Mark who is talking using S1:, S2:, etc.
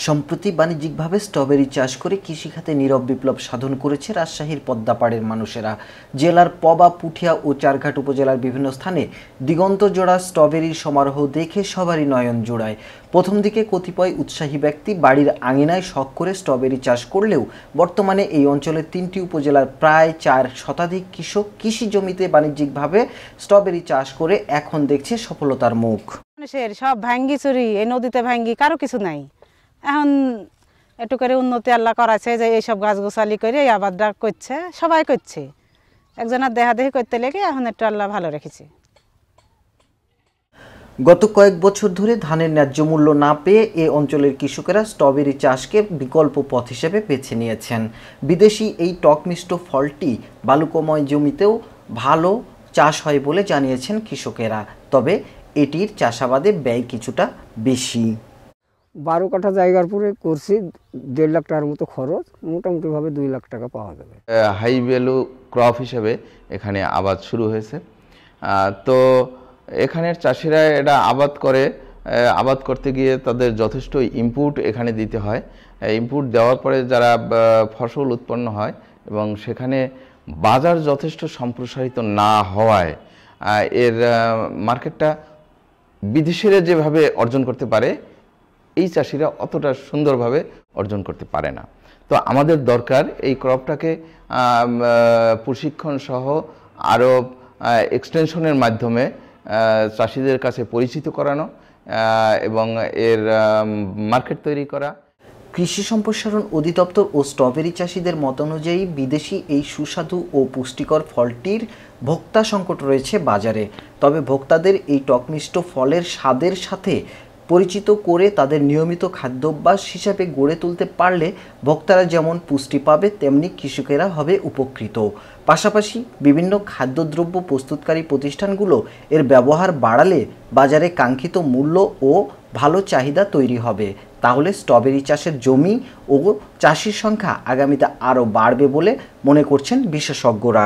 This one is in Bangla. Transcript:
S1: সম্প্রতি বাণিজ্যিকভাবে স্ট্রবেরি চাষ করে কৃষিখাতে নীরব বিপ্লব সাধন করেছে রাজশাহীর পদ্মাপাড়ের মানুষেরা। জেলার পবা, পুঠিয়া ও চারঘাট উপজেলার বিভিন্ন স্থানে দিগন্তজোড়া স্ট্রবেরির সমারোহ দেখে সবারই নয়ন জোড়ায়। প্রথম দিকে কতিপয় উৎসাহী ব্যক্তি বাড়ির আঙিনায় শখ করে স্ট্রবেরি চাষ করলেও বর্তমানে এই অঞ্চলের 3টি উপজেলার প্রায় 4 শতাধিক কৃষক কৃষি জমিতে বাণিজ্যিকভাবে স্ট্রবেরি চাষ করে এখন দেখছে সফলতার মুখ।
S2: মানুষের সব ভাঙ্গি চুরি, এই নদীতে ভাঙ্গি, কারো কিছু নাই। এখন একটু করে উন্নতি আল্লাহ করাছে যে এইসব গাছগোছালি করে এই আবাদটা করছে, সবাই করছে। একজনের দেহাদেহি করতে লেগে এখন একটু আল্লাহ ভালো রেখেছে।
S1: গত কয়েক বছর ধরে ধানের ন্যায্য মূল্য না পেয়ে এ অঞ্চলের কৃষকেরা স্ট্রবেরি চাষকে বিকল্প পথ হিসেবে বেছে নিয়েছেন। বিদেশি এই টক মিষ্ট ফলটি বালুকাময় জমিতেও ভালো চাষ হয় বলে জানিয়েছেন কৃষকেরা। তবে এটির চাষাবাদে ব্যয় কিছুটা বেশি।
S3: 12 কাঠা জায়গার পরে করছি, 1.5 লাখ টাকার মতো খরচ, মোটামুটিভাবে 2 লাখ টাকা পাওয়া যাবে।
S4: হাই ভ্যালু ক্রপ হিসেবে এখানে আবাদ শুরু হয়েছে। তো এখানের চাষিরা এটা আবাদ করতে গিয়ে তাদের যথেষ্ট ইনপুট এখানে দিতে হয়। ইনপুট দেওয়ার পরে যারা ফসল উৎপন্ন হয় এবং সেখানে বাজার যথেষ্ট সম্প্রসারিত না হওয়ায় এর মার্কেটটা বিদেশিরা যেভাবে অর্জন করতে পারে এই চাষিরা অতটা সুন্দরভাবে অর্জন করতে পারে না। তো আমাদের দরকার এই ক্রপটাকে প্রশিক্ষণ সহ আরও এক্সটেনশনের মাধ্যমে চাষিদের কাছে পরিচিত করানো এবং এর মার্কেট তৈরি করা।
S1: কৃষি সম্প্রসারণ অধিদপ্তর ও স্ট্রবেরি চাষিদের মত অনুযায়ী বিদেশি এই সুস্বাদু ও পুষ্টিকর ফলটির ভোক্তা সংকট রয়েছে বাজারে। তবে ভোক্তাদের এই টকমিষ্ট ফলের স্বাদের সাথে পরিচিত করে তাদের নিয়মিত খাদ্যাভ্যাস হিসাবে গড়ে তুলতে পারলে ভোক্তারা যেমন পুষ্টি পাবে, তেমনি কৃষকেরা হবে উপকৃত। পাশাপাশি বিভিন্ন খাদ্যদ্রব্য প্রস্তুতকারী প্রতিষ্ঠানগুলো এর ব্যবহার বাড়ালে বাজারে কাঙ্ক্ষিত মূল্য ও ভালো চাহিদা তৈরি হবে। তাহলে স্ট্রবেরি চাষের জমি ও চাষির সংখ্যা আগামীতে আরও বাড়বে বলে মনে করছেন বিশেষজ্ঞরা।